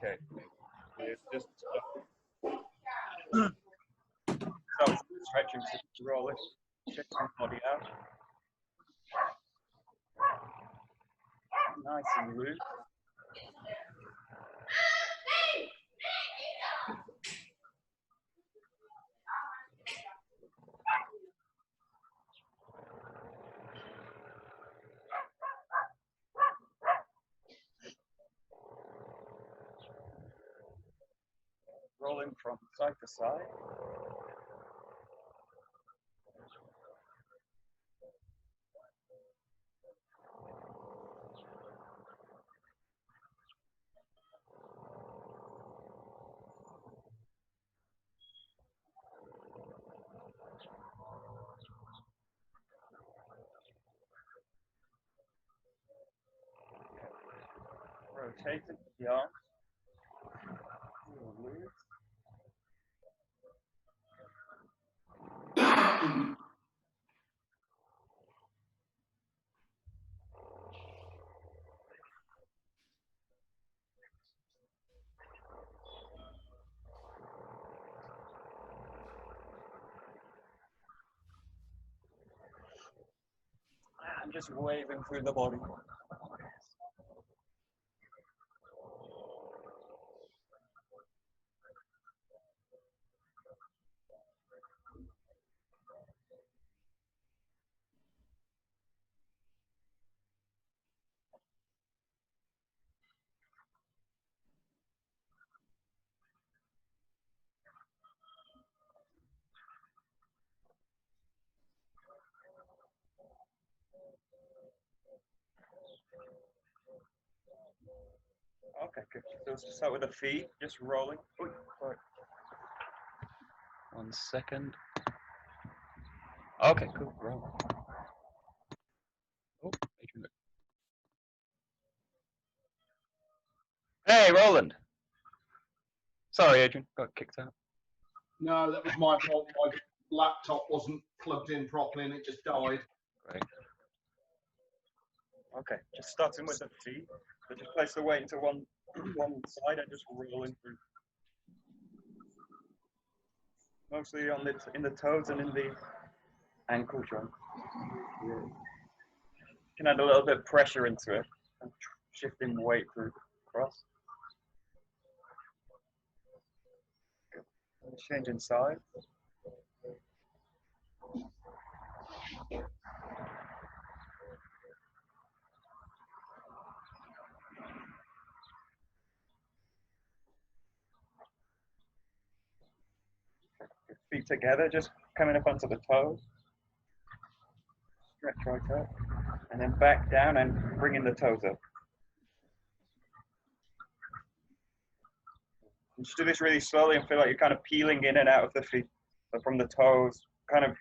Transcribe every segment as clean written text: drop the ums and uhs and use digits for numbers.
Okay. Just so stretching, roll it, check your body out. Nice and loose. Rolling from side to side. Rotating the arms. And just waving through the body. Okay, good. So let's start with the feet, just rolling. Ooh, sorry. 1 second. Okay, cool. Roll. Oh, hey, Roland. Sorry, Adrian, got kicked out. No, that was my fault. My laptop wasn't plugged in properly and it just died. Great. Okay, just starting with the feet. So just place the weight into one side and just rolling through. Mostly on in the toes and in the ankle joint. Yeah. You can add a little bit of pressure into it and shifting weight through across. Good. Changing side. Feet together, just coming up onto the toes. Stretch right up. And then back down and bringing the toes up. And just do this really slowly and feel like you're kind of peeling in and out of the feet. So from the toes, kind of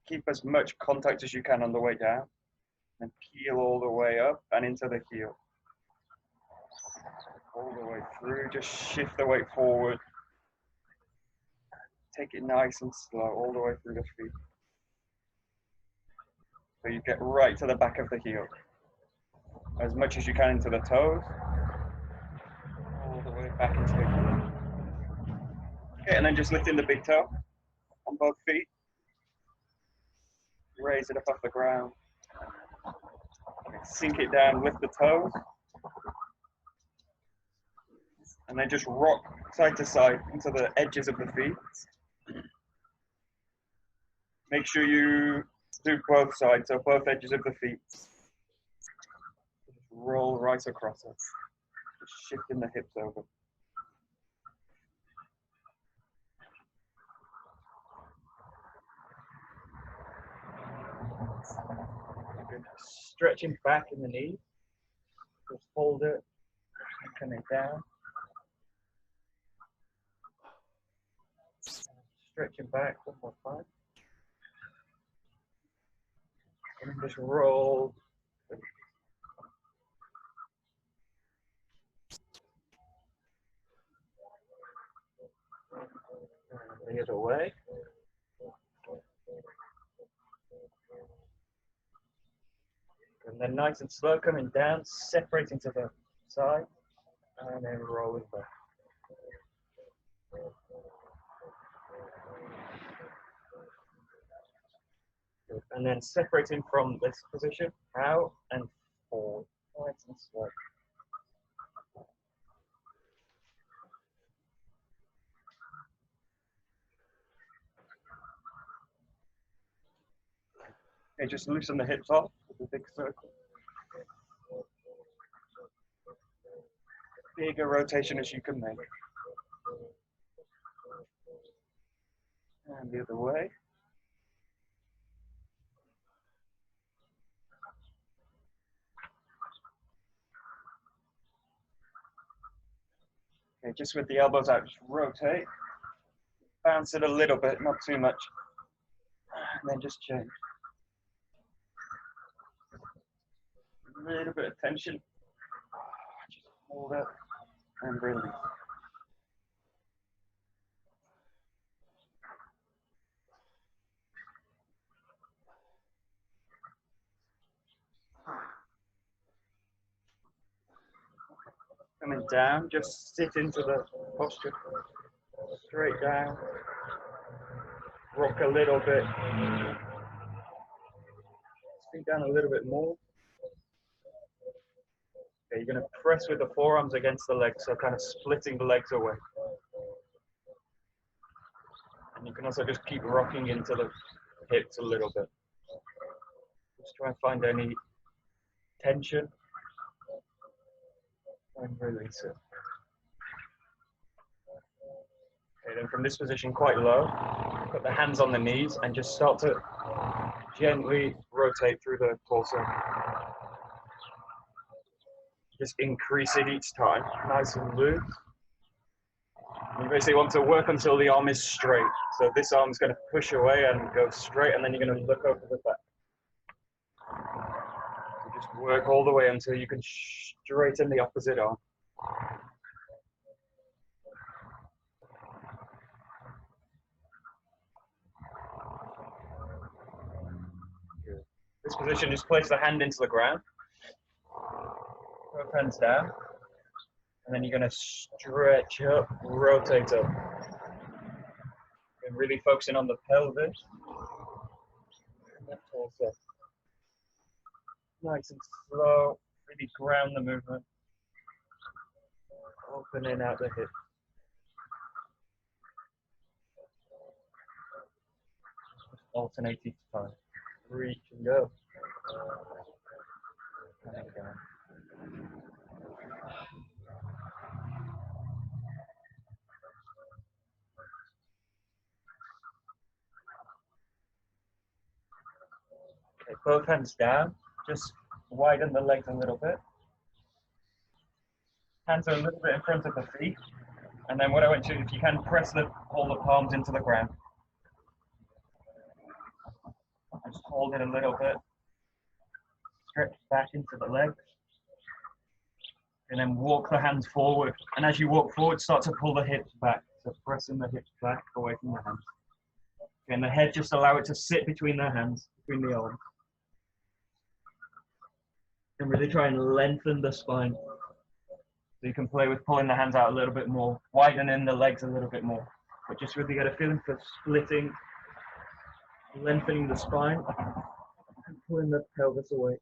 keep as much contact as you can on the way down. And peel all the way up and into the heel. All the way through, just shift the weight forward. Take it nice and slow all the way through the feet. So you get right to the back of the heel. As much as you can into the toes. All the way back into the heel. Okay, and then just lifting the big toe on both feet. Raise it up off the ground. Sink it down, lift the toes. And then just rock side to side into the edges of the feet. Make sure you do both sides, so both edges of the feet. Just roll right across it. Just shifting the hips over. Good. Stretching back in the knees. Just hold it, coming down. Stretching back, 1 more time. And just roll. And the other way. And then nice and slow, coming down, separating to the side, and then rolling back. Good. And then separating from this position, out and forward, nice and slow. Okay, just loosen the hips off with the big circle. Bigger rotation as you can make. And the other way. Okay, just with the elbows out, just rotate. Bounce it a little bit, not too much. And then just change. A little bit of tension. Just hold it and release. Coming down, just sit into the posture. Straight down. Rock a little bit. Sink down a little bit more. Okay, you're going to press with the forearms against the legs, so kind of splitting the legs away. And you can also just keep rocking into the hips a little bit. Just try and find any tension and release it. Okay, then from this position quite low, put the hands on the knees and just start to gently rotate through the torso. Just increase it each time, nice and loose. You basically want to work until the arm is straight. So this arm is going to push away and go straight, and then you're going to look over the back. So just work all the way until you can straighten the opposite arm. Good. This position, just place the hand into the ground. Both hands down. And then you're going to stretch up, rotate up. And really focusing on the pelvis. And the torso. Nice and slow. Really ground the movement. Opening out the hips. Alternate each time. Reach and go. Coming down. Okay, both hands down. Just widen the legs a little bit. Hands are a little bit in front of the feet. And then what I want you to, if you can, hold the palms into the ground. And just hold it a little bit. Stretch back into the legs. And then walk the hands forward. And as you walk forward, start to pull the hips back. So pressing the hips back away from the hands. Okay, and the head, just allow it to sit between the hands, between the arms. And really try and lengthen the spine. So you can play with pulling the hands out a little bit more, widening the legs a little bit more. But just really get a feeling for splitting, lengthening the spine, and pulling the pelvis away.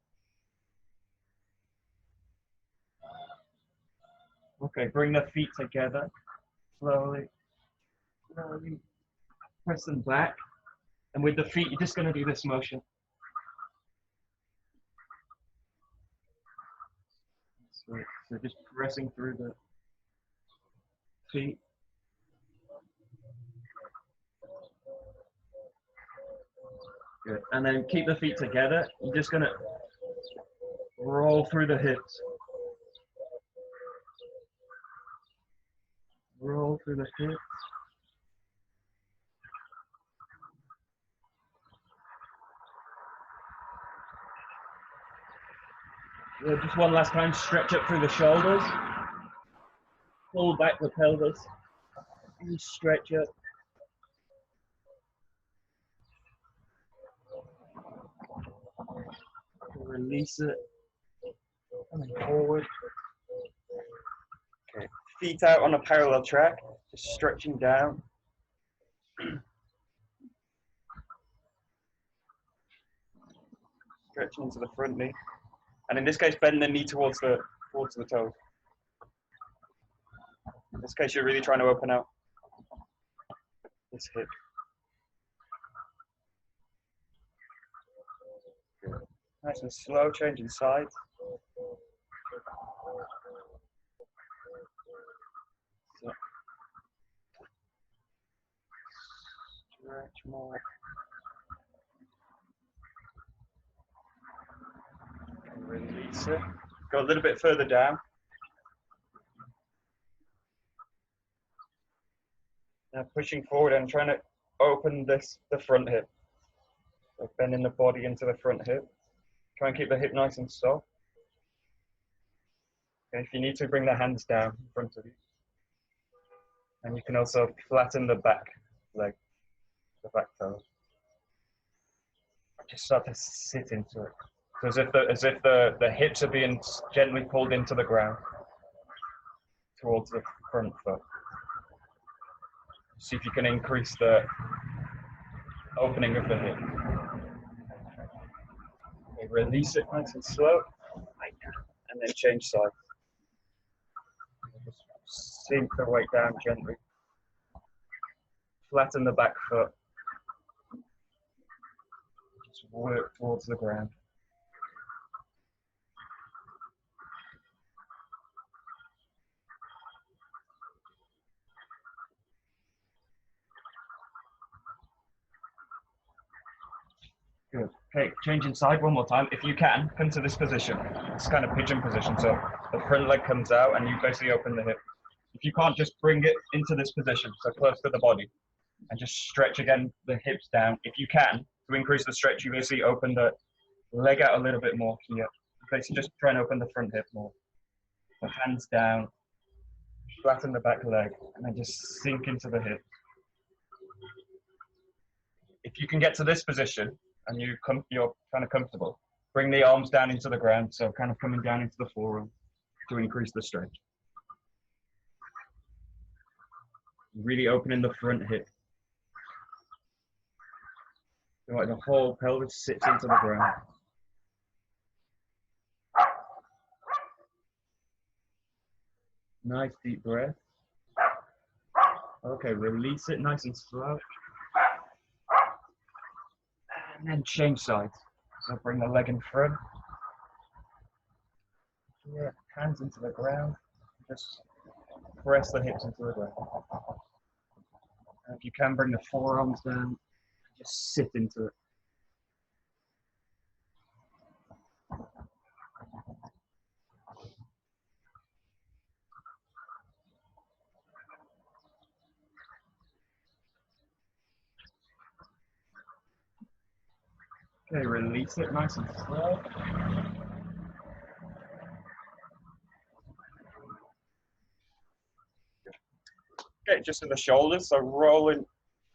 Okay, bring the feet together, slowly, slowly, press them back. And with the feet, you're just going to do this motion. So just pressing through the feet. Good. And then keep the feet together. You're just going to roll through the hips. Roll through the hips. Yeah, just one last time, stretch up through the shoulders. Pull back the pelvis. And stretch up. Release it. Coming forward. Okay. Feet out on a parallel track. Just stretching down. Stretching into the front knee. And in this case, bend the knee towards the toes. In this case, you're really trying to open out this hip. Good. Nice and slow, changing sides. So, stretch more. And release it. Go a little bit further down. Now pushing forward and trying to open the front hip. So bending the body into the front hip. Try and keep the hip nice and soft. And if you need to, bring the hands down in front of you. And you can also flatten the back leg, the back toe. Just start to sit into it. So as if the hips are being gently pulled into the ground towards the front foot. See if you can increase the opening of the hip. Okay, release it nice and slow, and then change sides. Just sink the weight down gently. Flatten the back foot. Just work towards the ground. Good. Okay, changing side one more time. If you can, come to this position. It's kind of pigeon position. So the front leg comes out and you basically open the hip. If you can't, just bring it into this position, so close to the body. And just stretch again the hips down. If you can, to increase the stretch, you basically open the leg out a little bit more here. Basically just try and open the front hip more. So hands down, flatten the back leg, and then just sink into the hip. If you can get to this position, and you're kind of comfortable, bring the arms down into the ground, so kind of coming down into the forearm to increase the stretch. Really opening the front hip. So like the whole pelvis sits into the ground. Nice deep breath. Okay, release it nice and slow. And then change sides. So bring the leg in front. Yeah, hands into the ground. Just press the hips into the ground. And if you can, bring the forearms down. Just sit into it. Okay, release it nice and slow. Okay, just in the shoulders, so rolling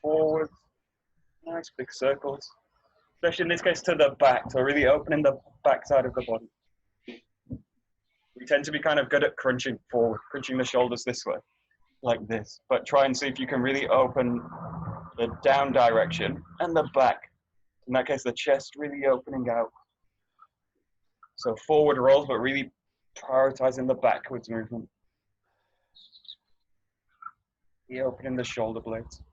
forward. Nice big circles. Especially in this case to the back, so really opening the back side of the body. We tend to be kind of good at crunching forward, crunching the shoulders this way, like this. But try and see if you can really open the down direction and the back. In that case, the chest really opening out. So forward rolls, but really prioritizing the backwards movement. Opening the shoulder blades.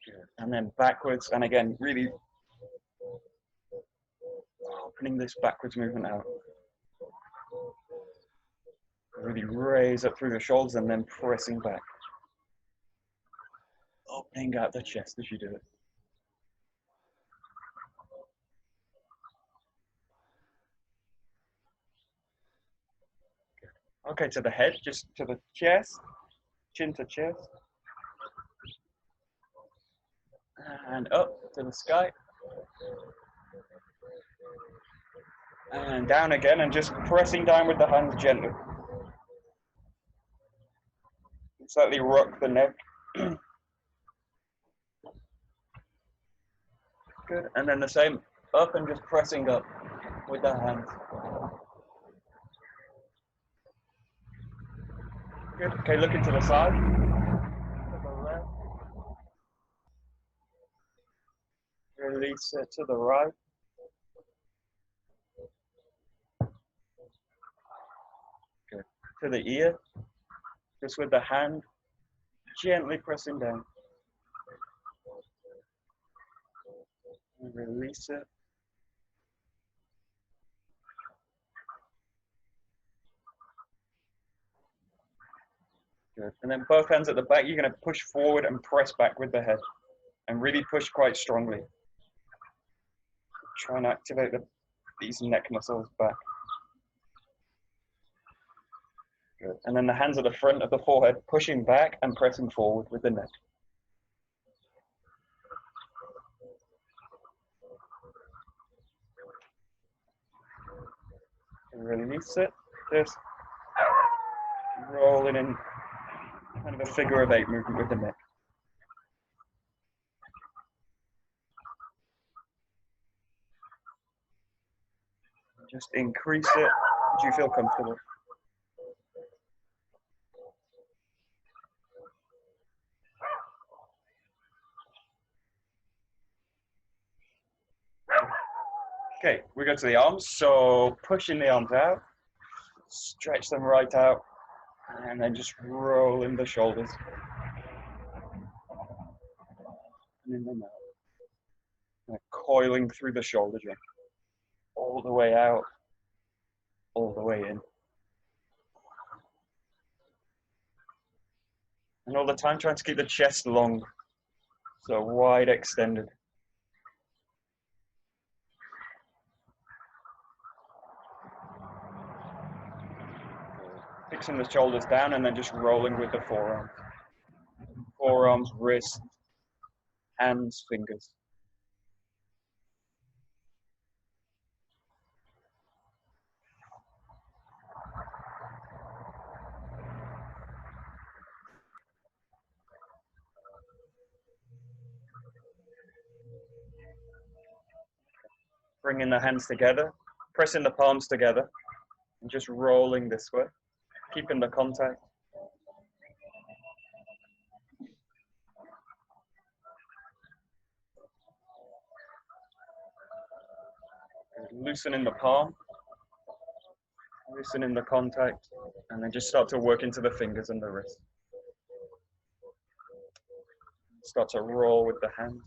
Good. And then backwards, and again, really opening this backwards movement out. Really raise up through the shoulders and then pressing back. Opening out the chest as you do it. Good. Okay, to the head, just to the chest, chin to chest. And up to the sky. And down again, and just pressing down with the hands gently. Slightly rock the neck. Good, and then the same, up and just pressing up with the hands. Good. Okay, look into the side. To the left. Release it to the right. Good. To the ear. Just with the hand, gently pressing down. And release it. Good. And then both hands at the back, you're going to push forward and press back with the head. And really push quite strongly. Try and activate these neck muscles back. Good. And then the hands at the front of the forehead, pushing back and pressing forward with the neck. And release it. Just rolling in kind of a figure of 8 movement with the neck. Just increase it as you feel comfortable. Okay, we go to the arms. So pushing the arms out, stretch them right out, and then just roll in the shoulders. And in them out. And coiling through the shoulder joint. All the way out, all the way in. And all the time trying to keep the chest long, so wide extended. Fixing the shoulders down and then just rolling with the forearms. Forearms, wrists, hands, fingers. Bringing the hands together, pressing the palms together, and just rolling this way, keeping the contact. Loosening the palm, loosening the contact, and then just start to work into the fingers and the wrist. Start to roll with the hands.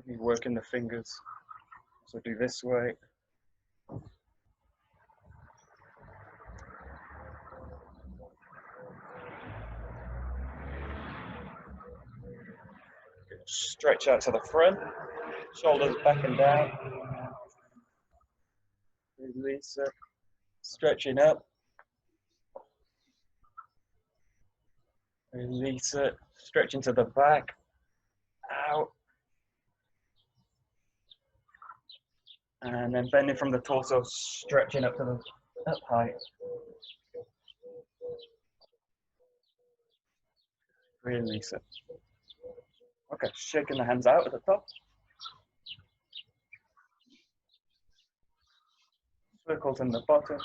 You work in the fingers, so do this way. Stretch out to the front, shoulders back and down. Release it, stretching up. Release it, stretching to the back, out. And then bending from the torso, stretching up to the up height. Release it. Okay, shaking the hands out at the top. Circles in the bottom.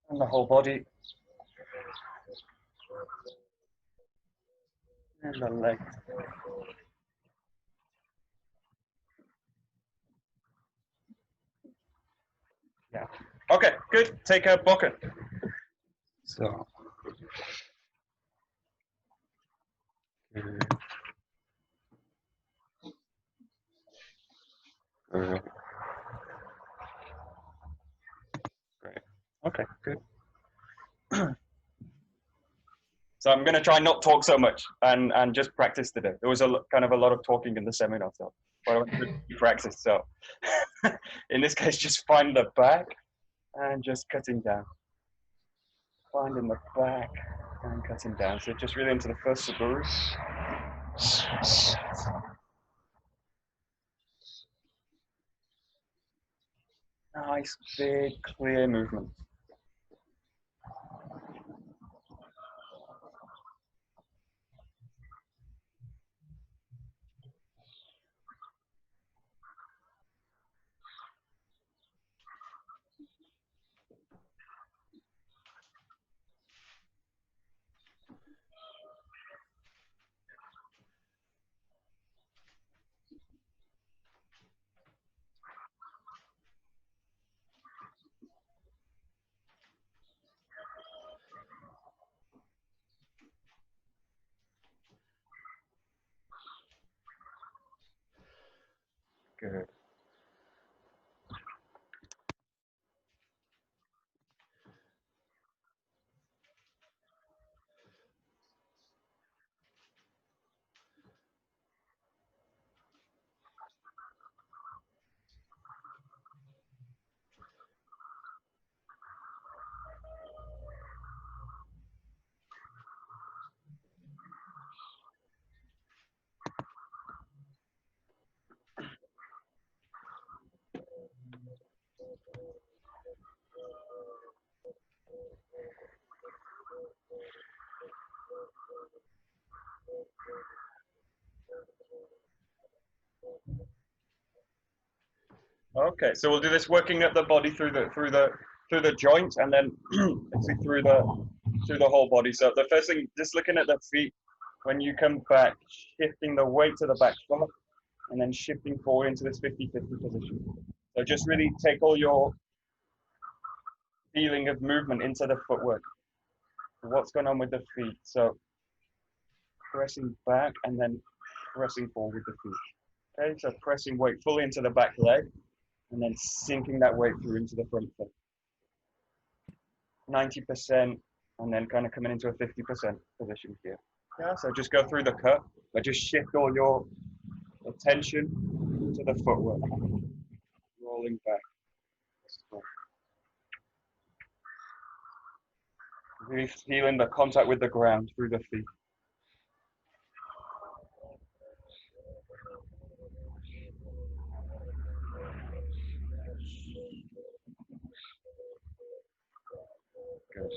And the whole body. And the leg. Yeah. Okay, good. Take a bokken. So. Great. Okay, good. So I'm going to try not talk so much and just practice today. There was kind of a lot of talking in the seminar, so I want to practice. So in this case, just find the back and just cutting down. Finding the back and cutting down. So just really into the first Suburi. Nice, big, clear movement. Good. Okay, so we'll do this working up the body through the joints, and then actually through the whole body. So the first thing, just looking at the feet, when you come back, shifting the weight to the back foot, and then shifting forward into this 50-50 position. So just really take all your feeling of movement into the footwork. What's going on with the feet? So pressing back and then pressing forward with the feet. Okay, so pressing weight fully into the back leg, and then sinking that weight through into the front foot. 90%, and then kind of coming into a 50% position here. Yeah, so just go through the cut, but just shift all your attention to the footwork. Rolling back. Really feeling the contact with the ground through the feet. Good.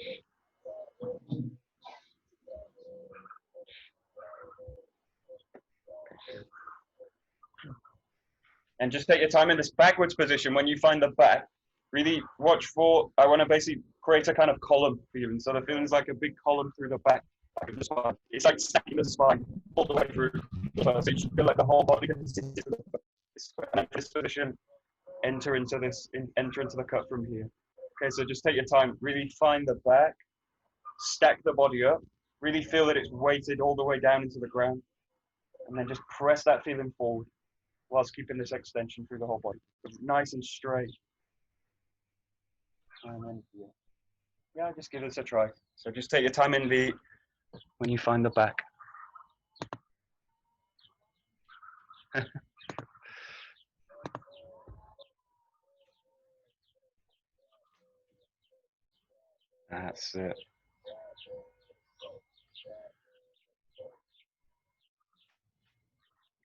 And just take your time in this backwards position. When you find the back, really watch for, I want to basically create a kind of column feeling. So the feeling's like a big column through the back of the spine. It's like stacking the spine all the way through. So you should feel like the whole body can sit into this position, enter into the cut from here. Okay, so just take your time, really find the back, stack the body up, really feel that it's weighted all the way down into the ground, and then just press that feeling forward whilst keeping this extension through the whole body. Nice and straight. And then, yeah, just give this a try. So just take your time in when you find the back. That's it.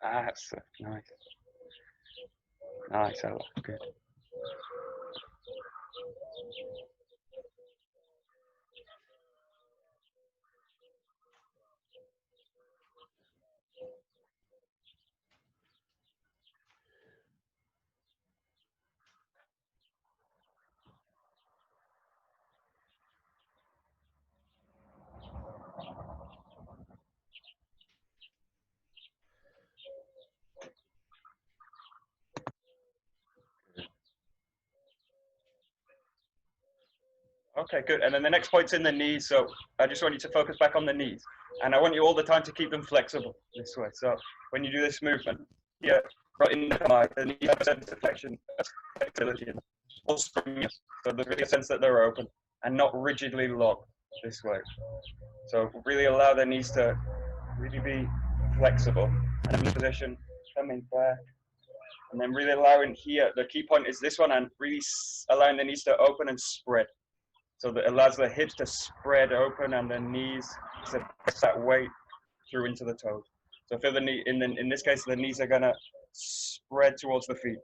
That's it. Nice. Nice, Ella. Good. Okay, good. And then the next point's in the knees. So I just want you to focus back on the knees. And I want you all the time to keep them flexible this way. So when you do this movement, yeah, right in the thigh, the knee have a sense of flexion, flexibility, and all spring. So there's really a sense that they're open and not rigidly locked this way. So really allow the knees to really be flexible. And in the position, coming back. And then really allowing here, the key point is this one, and really allowing the knees to open and spread. So that allows the hips to spread open and the knees to press that weight through into the toes. So feel the knee, in this case, the knees are gonna spread towards the feet.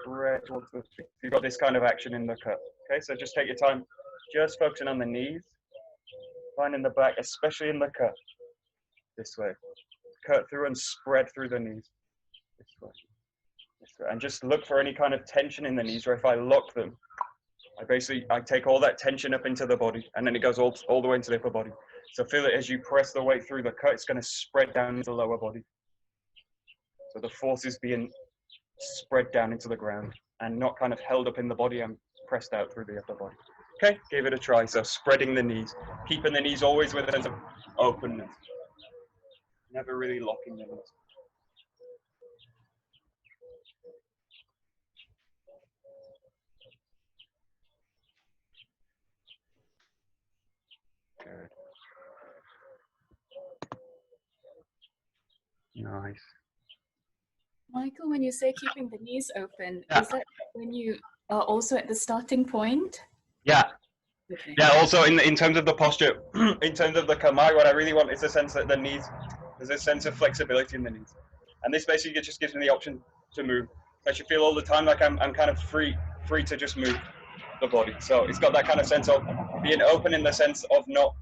Spread towards the feet. You've got this kind of action in the cut. Okay, so just take your time, just focusing on the knees, finding the back, especially in the cut. This way. Cut through and spread through the knees. This way. This way. And just look for any kind of tension in the knees, or if I lock them, I take all that tension up into the body, and then it goes all the way into the upper body. So feel it as you press the weight through the cut, it's going to spread down into the lower body. So the force is being spread down into the ground and not kind of held up in the body and pressed out through the upper body. Okay, give it a try. So spreading the knees, keeping the knees always with a sense of openness. Never really locking the knees. Good. Nice. Michael, when you say keeping the knees open, Yeah. is that when you are also at the starting point? Yeah. Okay. Yeah, also in terms of the posture, in terms of the kamae, what I really want is a sense that the knees, there's a sense of flexibility in the knees. And this basically just gives me the option to move. I should feel all the time like I'm kind of free to just move the body. So it's got that kind of sense of being open in the sense of not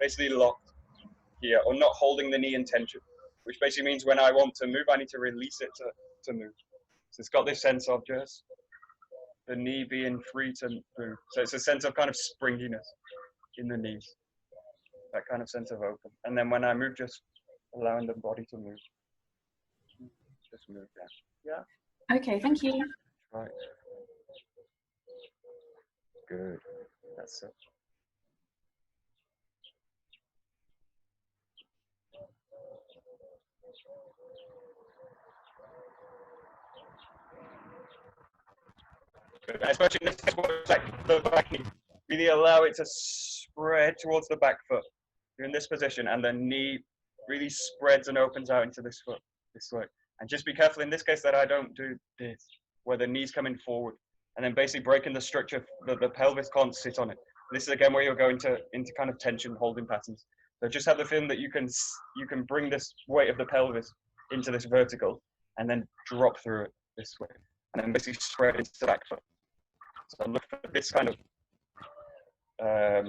basically locked here or not holding the knee in tension, which basically means when I want to move, I need to release it to move. So it's got this sense of just the knee being free to move. So it's a sense of kind of springiness in the knees, that kind of sense of open. And then when I move, just allowing the body to move. Just move down. Yeah. Okay, thank you. Right. Good. That's it. Good. Especially in this case, like the back knee. Really allow it to spread towards the back foot. You're in this position, and the knee really spreads and opens out into this foot, this way. And just be careful in this case that I don't do this, where the knee's coming forward, and then basically breaking the structure that the pelvis can't sit on it. This is again where you're going into kind of tension holding patterns. So just have the feeling that you can bring this weight of the pelvis into this vertical, and then drop through it this way, and then basically spread into the back foot. So look for this kind of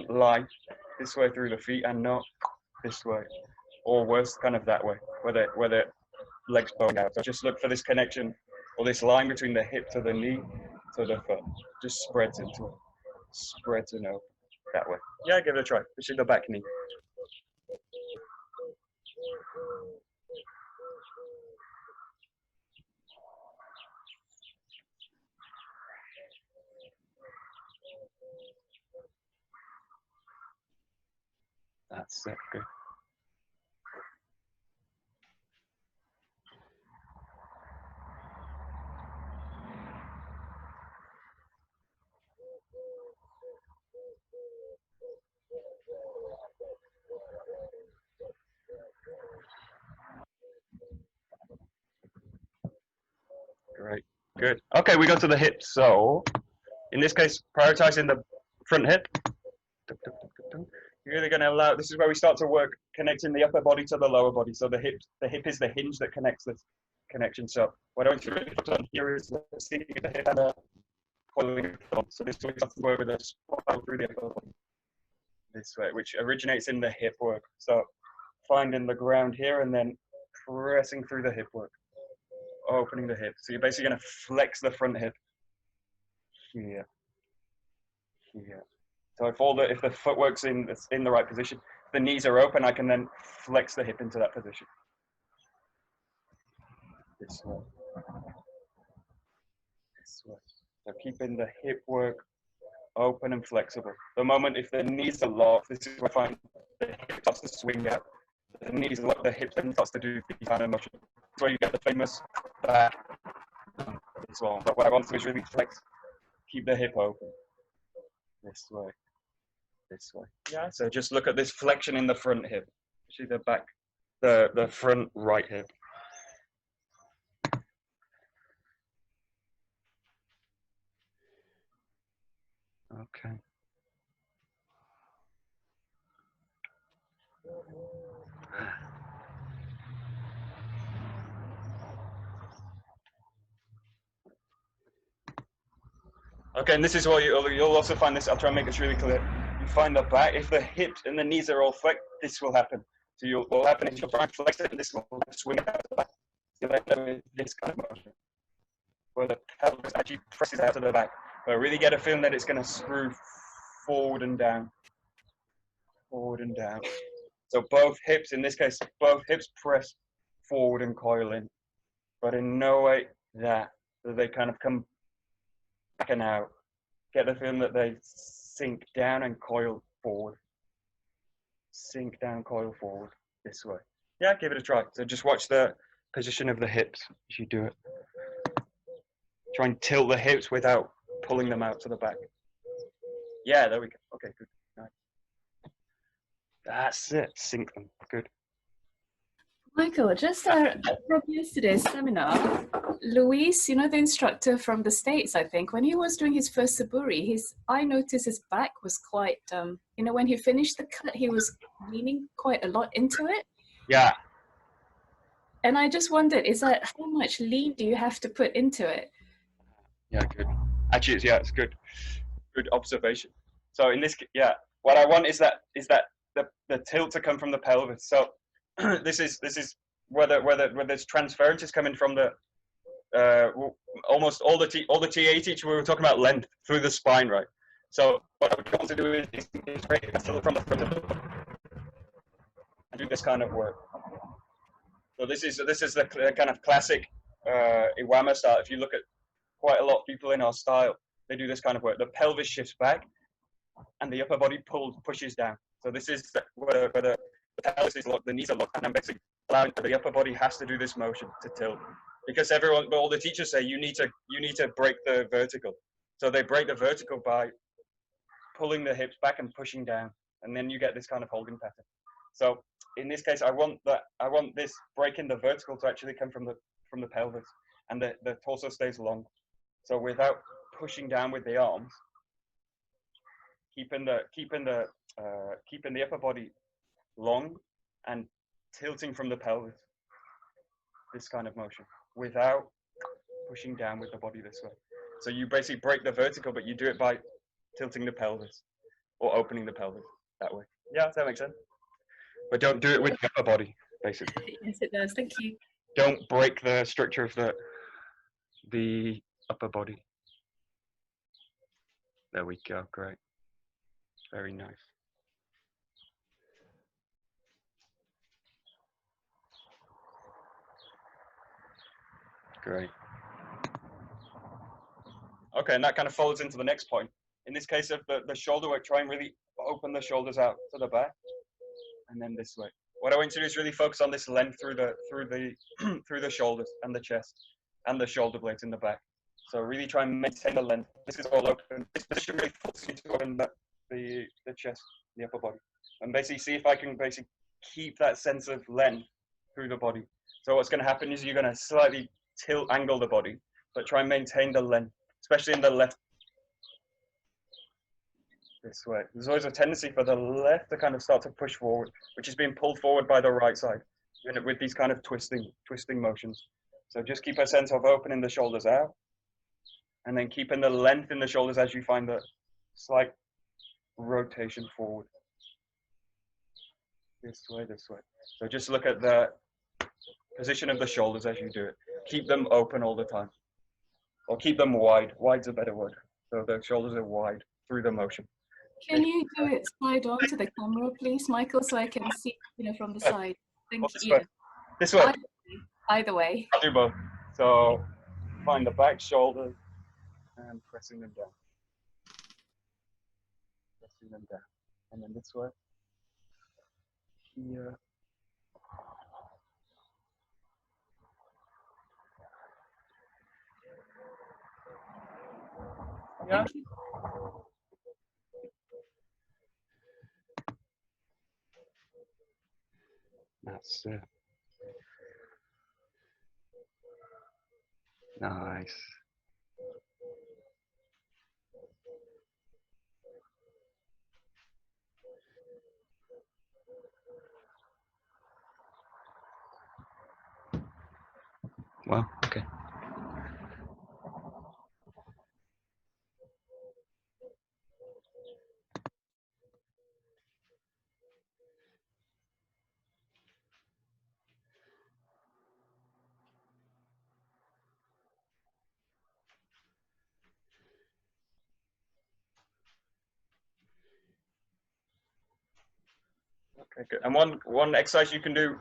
line this way through the feet, and not this way, or worse, kind of that way, where the legs bowing out. So just look for this connection or this line between the hip to the knee to the foot. Just spreads into it, spreads and open that way. Yeah, give it a try. Pushing the back knee. That's it. Good. Great. Good. Okay, we go to the hips. So in this case, prioritizing the front hip. You're really going to allow, this is where we start to work connecting the upper body to the lower body. So the hip is the hinge that connects this connection. So what I want you to really put on here is the seating of the hip and following it on. So this way we start to work with a spiral through the upper body. This way, which originates in the hip work. So finding the ground here and then pressing through the hip work. Opening the hip. So you're basically going to flex the front hip here. Here. So if the footwork's in the right position, if the knees are open, I can then flex the hip into that position. This way. This way. So keeping the hip work open and flexible. The moment if the knees are locked, this is where I find the hip starts to swing out. The knees are locked, the hip then starts to do the kind of motion. That's where you get the famous back as well. But what I want to do is really flex, keep the hip open. This way. This way. Yeah, so just look at this flexion in the front hip. See the back, the front right hip. Okay. Okay, and this is what you'll also find this, I'll try and make this really clear. You find the back, if the hips and the knees are all flexed, this will happen. So what will happen is you'll try and flex it and this will swing out the back. You'll end up with this kind of motion, where the pelvis actually presses out to the back. But I really get a feeling that it's going to screw forward and down. Forward and down. So both hips, in this case, both hips press forward and coil in. But in no way that they kind of come back and out. Get the feeling that they sink down and coil forward. Sink down, coil forward, this way. Yeah, give it a try. So just watch the position of the hips as you do it. Try and tilt the hips without pulling them out to the back. Yeah, there we go. Okay, good. Nice. That's it. Sync them. Good. Michael, just from yesterday's seminar, Luis, you know, the instructor from the States, I think, when he was doing his first Suburi, I noticed his back was quite, you know, when he finished the cut, he was leaning quite a lot into it. Yeah. And I just wondered, is that how much lean do you have to put into it? Yeah, good. Actually, it's good. Good observation. So in this, yeah, what I want is that the tilt to come from the pelvis. So this is whether this transference is coming from the almost all the TA teach, we were talking about length through the spine, right? So what I would want to do is break it from the front and do this kind of work. So this is the kind of classic Iwama style. If you look at quite a lot of people in our style, they do this kind of work. The pelvis shifts back and the upper body pushes down. So this is where the pelvis is locked, the knees are locked, and I'm basically allowing the upper body has to do this motion to tilt. Because all the teachers say you need to break the vertical. So they break the vertical by pulling the hips back and pushing down, and then you get this kind of holding pattern. So in this case, I want this breaking the vertical to actually come from the pelvis, and the torso stays long. So without pushing down with the arms, keeping the upper body long and tilting from the pelvis. This kind of motion without pushing down with the body this way. So you basically break the vertical, but you do it by tilting the pelvis or opening the pelvis that way. Yeah, does that make sense? But don't do it with the upper body, basically. Yes, it does. Thank you. Don't break the structure of the upper body. There we go. Great. Very nice. Great. Okay, and that kind of follows into the next point. In this case of the shoulder work, try and really open the shoulders out to the back, and then this way. What I want you to do is really focus on this length through the shoulders and the chest and the shoulder blades in the back. So really try and maintain the length. This is all open. This position really forces you to open the chest, the upper body, and basically see if I can basically keep that sense of length through the body. So what's going to happen is you're going to slightly angle the body, but try and maintain the length, especially in the left. This way. There's always a tendency for the left to kind of start to push forward, which is being pulled forward by the right side with these kind of twisting motions. So just keep a sense of opening the shoulders out, and then keeping the length in the shoulders as you find the slight rotation forward. This way. So just look at the position of the shoulders as you do it. Keep them open all the time, or keep them wide. Wide's a better word. So the shoulders are wide through the motion. Can you do it slide on to the camera, please, Michael, so I can see, you know, from the side? Thank you. This way. Either way. I'll do both. So find the back shoulder and pressing them down. Pressing them down. And then this way. Here. Yeah. That's it. Nice. Well, okay. Okay, good. And one exercise you can do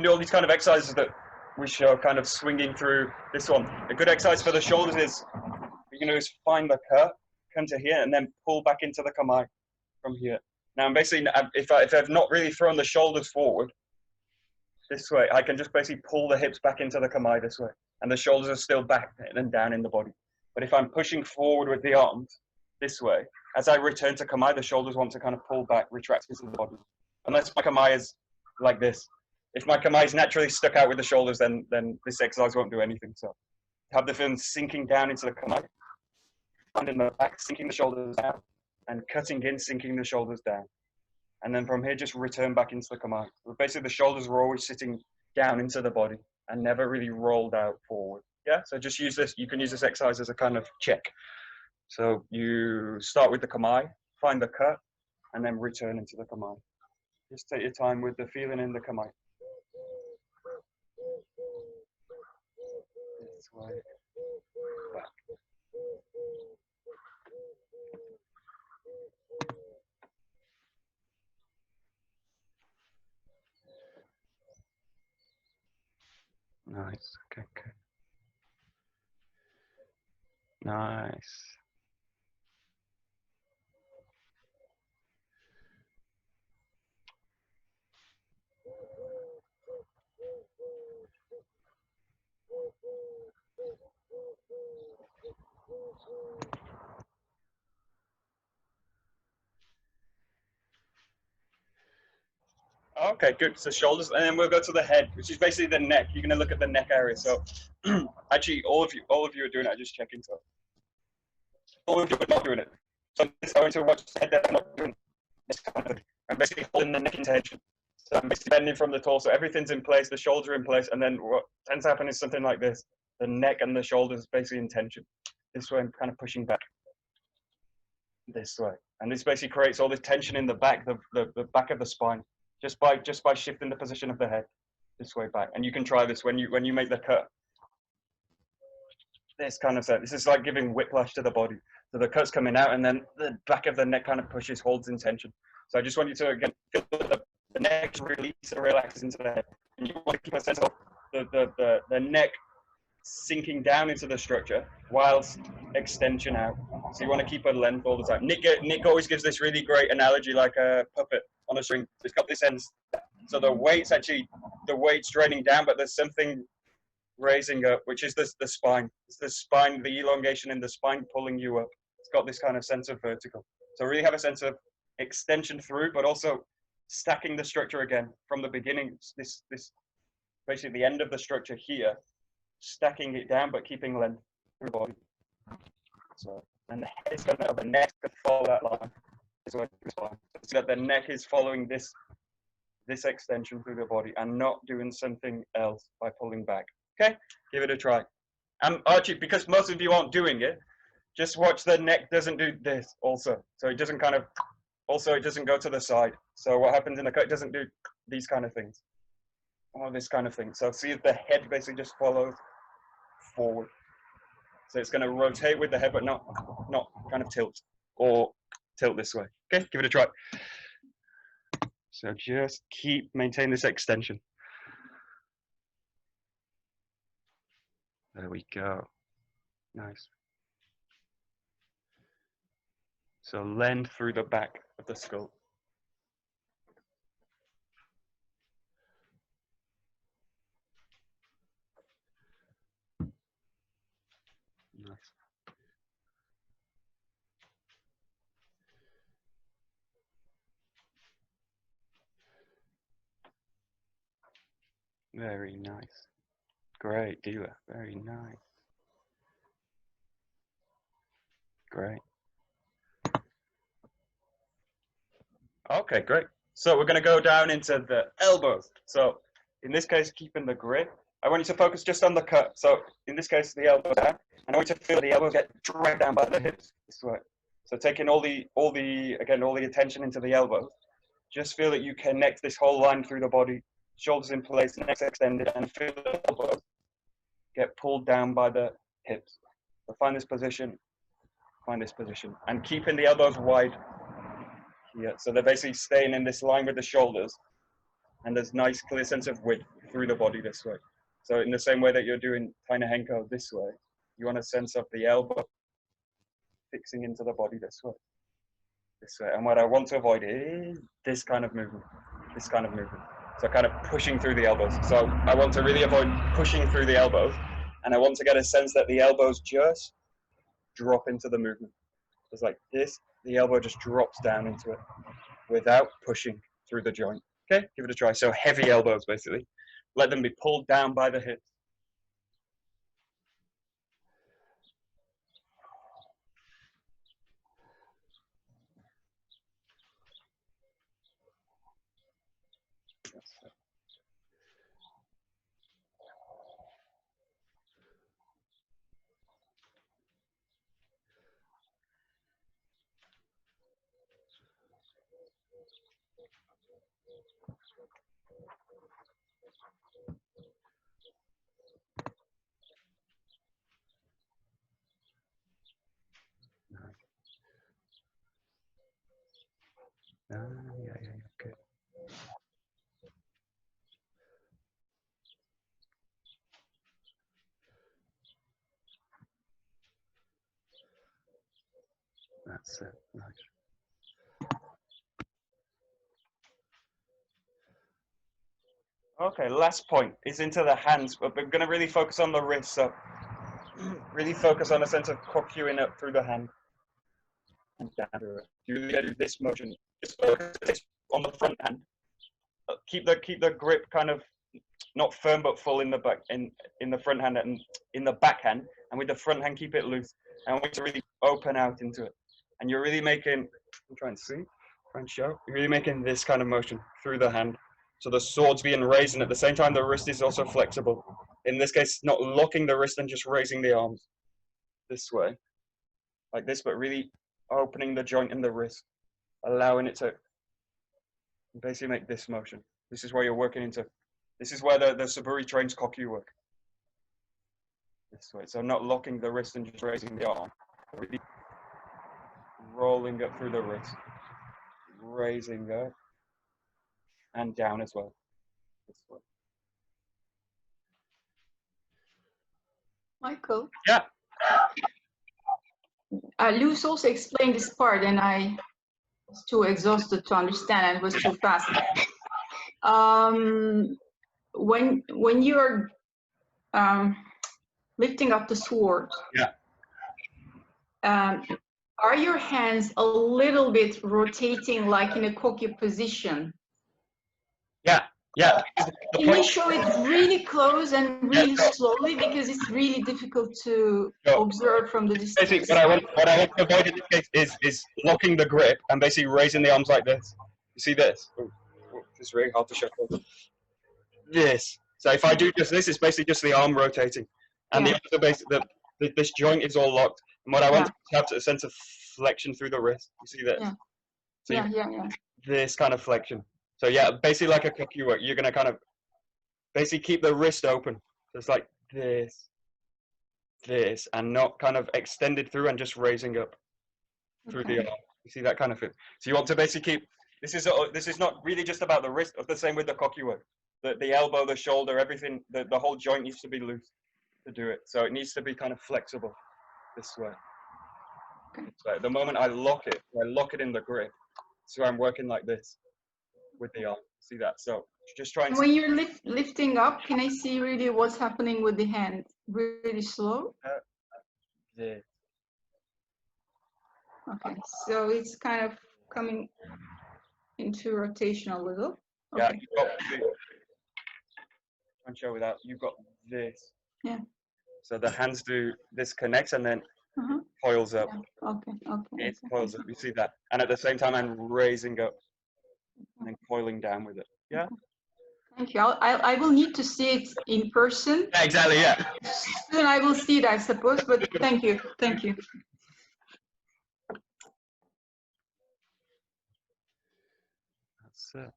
all these kind of exercises that we show kind of swinging through this one. A good exercise for the shoulders is you can do is find the curve, come to here, and then pull back into the kamae from here. Now, I'm basically, if I've not really thrown the shoulders forward this way, I can just basically pull the hips back into the kamae this way, and the shoulders are still back and down in the body. But if I'm pushing forward with the arms this way, as I return to kamae, the shoulders want to kind of pull back, retract into the body. unless my kamae is like this. If my kamae is naturally stuck out with the shoulders, then this exercise won't do anything. So have the fin sinking down into the kamae, and in the back, sinking the shoulders down, and cutting in, sinking the shoulders down. And then from here, just return back into the kamae. Basically, the shoulders were always sitting down into the body and never really rolled out forward. Yeah, so just use this. You can use this exercise as a kind of check. So you start with the kamae, find the cut, and then return into the kamae. Just take your time with the feeling in the kamae. This way, back. Nice. Okay, good. Nice. Okay, good. So shoulders, and then we'll go to the head, which is basically the neck. You're going to look at the neck area. So actually, all of you are doing it. I just checking. So all of you are not doing it. So I'm going to watch the head. That I'm not doing this kind of thing. I'm basically holding the neck in tension. So I'm basically bending from the torso. Everything's in place. The shoulders are in place. And then what tends to happen is something like this. The neck and the shoulders basically in tension. This way, I'm kind of pushing back. This way, and this basically creates all this tension in the back, the back of the spine. Just by shifting the position of the head this way back. And you can try this when you make the cut. This kind of set. This is like giving whiplash to the body. So the cut's coming out and then the back of the neck kind of pushes, holds in tension. So I just want you to again feel the neck release and relax into the head. And you want to keep a sense of the neck sinking down into the structure whilst extension out. So you want to keep a length all the time. Nick always gives this really great analogy like a puppet on a string. It's got this end. So the weight's draining down, but there's something raising up, which is the spine. It's the spine, the elongation in the spine pulling you up. It's got this kind of sense of vertical. So really have a sense of extension through, but also stacking the structure again from the beginning. This basically the end of the structure here, stacking it down, but keeping length through the body. So, and the head is going to, the neck to follow that line. So that the neck is following this extension through the body and not doing something else by pulling back. Okay, give it a try. Archie, because most of you aren't doing it, just watch the neck doesn't do this also. So it doesn't kind of, also it doesn't go to the side. So what happens in the cut, it doesn't do these kind of things. Or this kind of thing. So see if the head basically just follows forward. So it's going to rotate with the head, but not kind of tilt or tilt this way. Okay, give it a try. So just maintain this extension. There we go. Nice. So length through the back of the skull. Nice. Very nice. Great, dealer. Very nice. Great. Okay, great. So we're going to go down into the elbows. So in this case, keeping the grip, I want you to focus just on the cut. So in this case, the elbows down, and I want you to feel the elbows get dragged down by the hips this way. So taking all the attention into the elbows, just feel that you connect this whole line through the body, shoulders in place, neck extended, and feel the elbows get pulled down by the hips. So find this position, and keeping the elbows wide. Yeah, so they're basically staying in this line with the shoulders, and there's nice clear sense of width through the body this way. So in the same way that you're doing Taina Henko this way, you want a sense of the elbow fixing into the body this way. And what I want to avoid is this kind of movement, So kind of pushing through the elbows. So I want to really avoid pushing through the elbows, and I want to get a sense that the elbows just drop into the movement. It's like this, the elbow just drops down into it without pushing. through the joint. Okay, give it a try. So heavy elbows, basically. Let them be pulled down by the hips. Yeah, good. That's it. Nice. Okay, last point is into the hands, but we're going to really focus on the wrist. So really focus on a sense of queuing up through the hand and down to it. You really do this motion. Just focus on the front hand. Keep the grip kind of not firm but full in the back in the front hand and in the back hand, and with the front hand keep it loose. And I want you to really open out into it. And you're really making, I'm trying to see, try and show. You're really making this kind of motion through the hand. So the sword's being raised, and at the same time the wrist is also flexible. In this case, not locking the wrist and just raising the arms this way, like this, but really opening the joint in the wrist, allowing it to basically make this motion. This is where you're working into. This is where the Suburi trains Kokyu work. This way. So not locking the wrist and just raising the arm. Really rolling up through the wrist. Raising up. And down as well. This way. Michael? Yeah. Luz also explained this part, and I was too exhausted to understand, and it was too fast. When you're lifting up the sword, are your hands a little bit rotating like in a kokyu position? Yeah. Can you show it really close and really slowly, because it's really difficult to observe from the distance. Basically, what I want to avoid in this case is locking the grip and basically raising the arms like this. You see this? This is really hard to show. This. So if I do just this, it's basically just the arm rotating, and the other this joint is all locked. And what I want to have a sense of flexion through the wrist. You see this? Yeah. So this kind of flexion. So yeah, basically like a kokyu work, you're gonna kind of basically keep the wrist open. So it's like this, and not kind of extended through and just raising up through the arm. You see that kind of thing. So you want to basically keep. This is not really just about the wrist. It's the same with the kokyu work. The elbow, the shoulder, everything. The whole joint needs to be loose to do it. So it needs to be kind of flexible this way. So the moment I lock it in the grip. So I'm working like this with the arm. See that? So just try and. When you're lifting up, can I see really what's happening with the hand? Really slow? Yeah. Okay, so it's kind of coming into rotation a little. Yeah, Okay. you've got and show without. You've got this. Yeah. So the hands do this connects and then coils up. Yeah. Okay. It coils up. You see that? And at the same time, I'm raising up and then coiling down with it. Yeah. Thank you. I will need to see it in person. Yeah, exactly. Yeah. Soon I will see it, I suppose. But thank you. Thank you. That's it.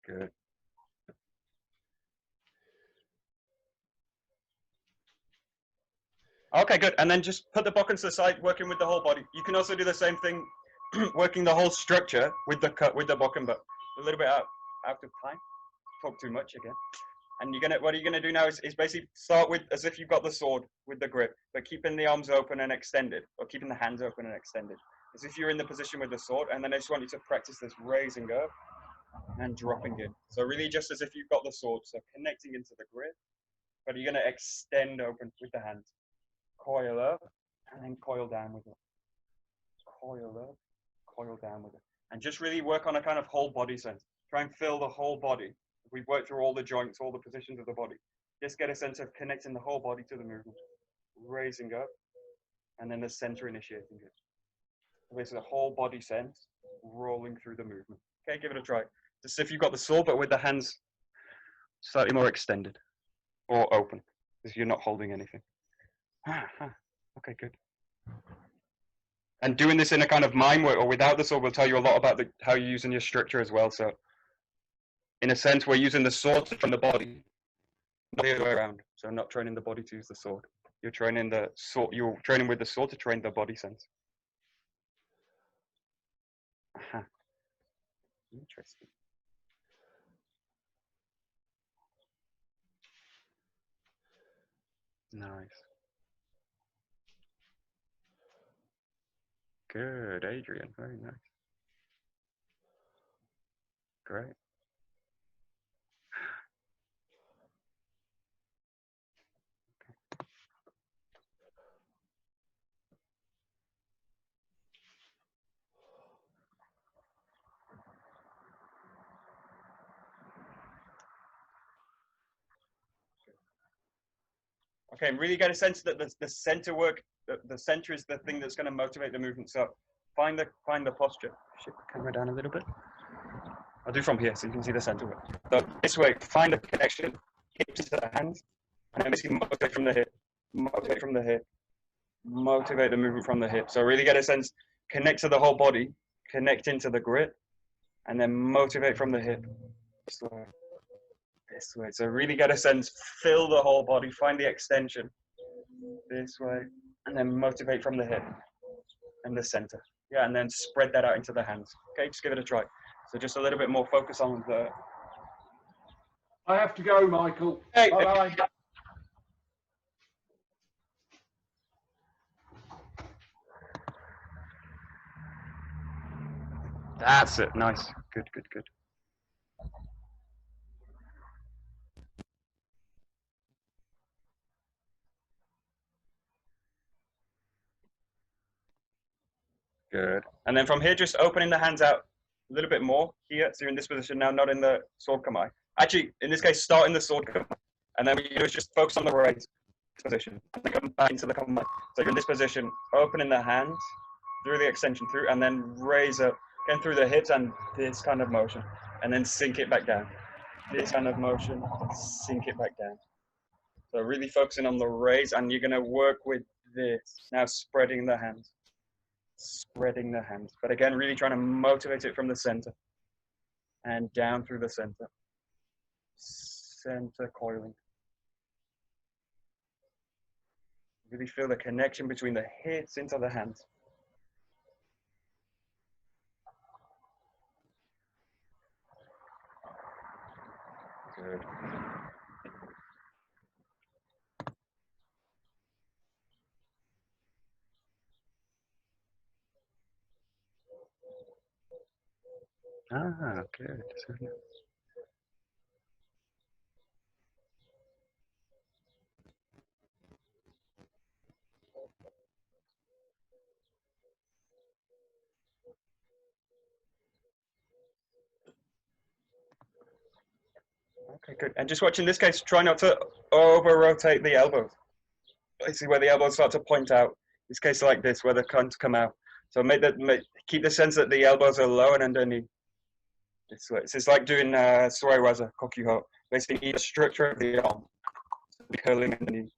Good. Okay, good. And then just put the bokkens to the side, working with the whole body. You can also do the same thing, working the whole structure with the bokken, but a little bit out of time. Talk too much again. And what you're gonna do now is basically start with as if you've got the sword with the grip, but keeping the arms open and extended, or keeping the hands open and extended, as if you're in the position with the sword. And then I just want you to practice this raising up and dropping in. So really just as if you've got the sword, so connecting into the grip, but you're gonna extend open with the hands. Coil up and then coil down with it. Coil up, coil down with it. And just really work on a kind of whole body sense. Try and fill the whole body. We've worked through all the joints, all the positions of the body. Just get a sense of connecting the whole body to the movement. Raising up, and then the center initiating it. So basically the whole body sense rolling through the movement. Okay, give it a try. Just if you've got the sword, but with the hands slightly more extended or open, because you're not holding anything. Okay, good. And doing this in a kind of mind work or without the sword will tell you a lot about how you're using your structure as well. So in a sense, we're using the sword to train the body, not the other way around. So not training the body to use the sword. You're training the sword. You're training with the sword to train the body sense. Interesting. Nice. Good, Adrian. Very nice. Great. Okay, really get a sense that the center work, the center is the thing that's going to motivate the movement. So find the posture. Shift the camera down a little bit. I'll do from here so you can see the center work. So this way, find the connection, hips to the hands, and then basically motivate from the hip, motivate from the hip, motivate the movement from the hip. So really get a sense, connect to the whole body, connect into the grip, and then motivate from the hip. This way. This way. So really get a sense, fill the whole body, find the extension. This way, and then motivate from the hip and the center. Yeah, and then spread that out into the hands. Okay, just give it a try. So just a little bit more focus on the... I have to go, Michael. Hey. Bye-bye. That's it. Nice. Good, good, good. Good. And then from here, just opening the hands out a little bit more here. So you're in this position now, not in the sword kamae. Actually, in this case, start in the sword kamae. And then what you do is just focus on the raise position. And then come back into the kamae. So you're in this position, opening the hands through the extension through, and then raise up, again through the hips and this kind of motion. And then sink it back down. This kind of motion, sink it back down. So really focusing on the raise, and you're going to work with this. Now spreading the hands. Spreading the hands, but again really trying to motivate it from the center and down through the center coiling. Really feel the connection between the hips into the hands. Good. Good. Okay, good. And just watch in this case, try not to over rotate the elbows. Basically where the elbows start to point out. This case like this, where the cons come out. So keep the sense that the elbows are low and underneath. This way. So it's like doing Surewaza, Kokyuho. Basically, the structure of the arm, curling underneath,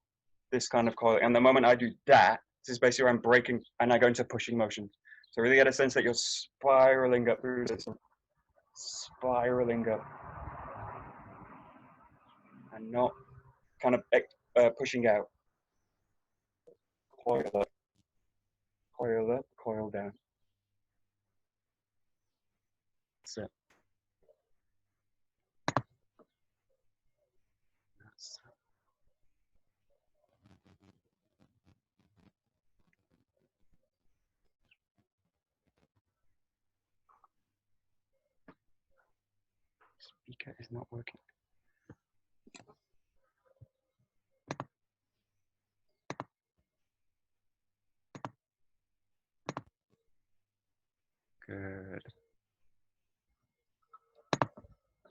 this kind of coiling. And the moment I do that, this is basically where I'm breaking and I go into pushing motion. So really get a sense that you're spiraling up through this, spiraling up, and not kind of pushing out. Coil up, coil down. That's it. Speaker is not working. Good.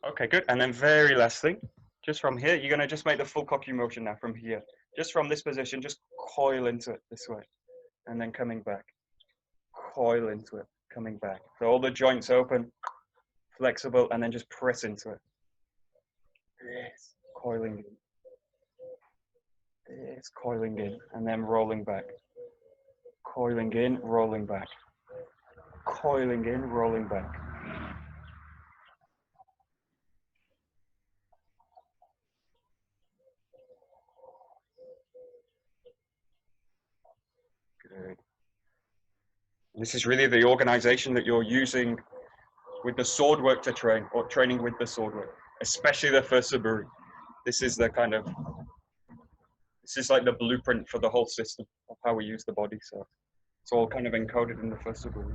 Okay, good. And then very last thing, just from here, you're gonna just make the full cocky motion now from here. Just from this position, just coil into it this way. And then coming back. Coil into it, coming back. So all the joints open, flexible, and then just press into it. Yes, coiling in. Yes, coiling in, and then rolling back. Coiling in, rolling back. Coiling in, rolling back. Good. This is really the organization that you're using with the sword work to train, or training with the sword work, especially the first Suburi. This is the kind of, this is like the blueprint for the whole system of how we use the body. So it's all kind of encoded in the first Suburi.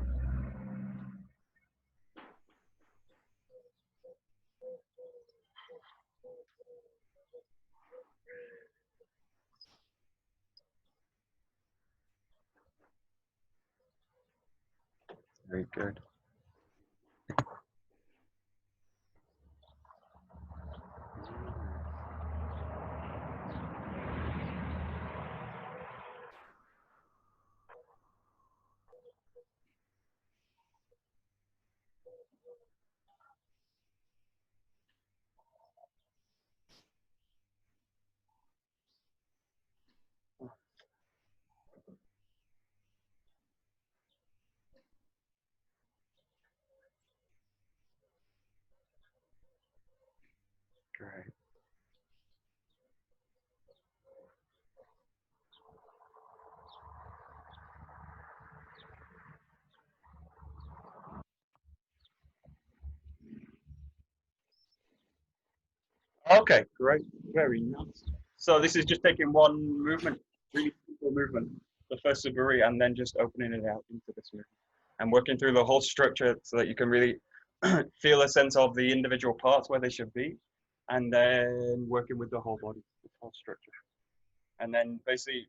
Very good. Great. Okay, great. Very nice. So this is just taking one movement, really simple movement, the first Suburi, and then just opening it out into this movement. And working through the whole structure so that you can really feel a sense of the individual parts where they should be, and then working with the whole body, the whole structure. And then basically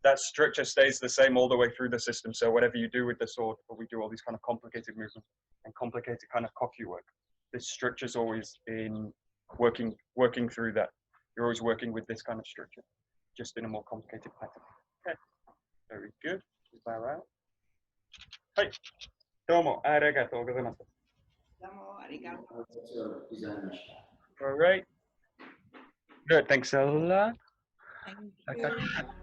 that structure stays the same all the way through the system. So whatever you do with the sword, or we do all these kind of complicated movements and complicated kind of koku work, this structure's always in working through that. You're always working with this kind of structure, just in a more complicated pattern. Okay, very good. Bow out. Hi. Domo arigatou gozaimasu. All right. Good. Thanks a lot. Thank you.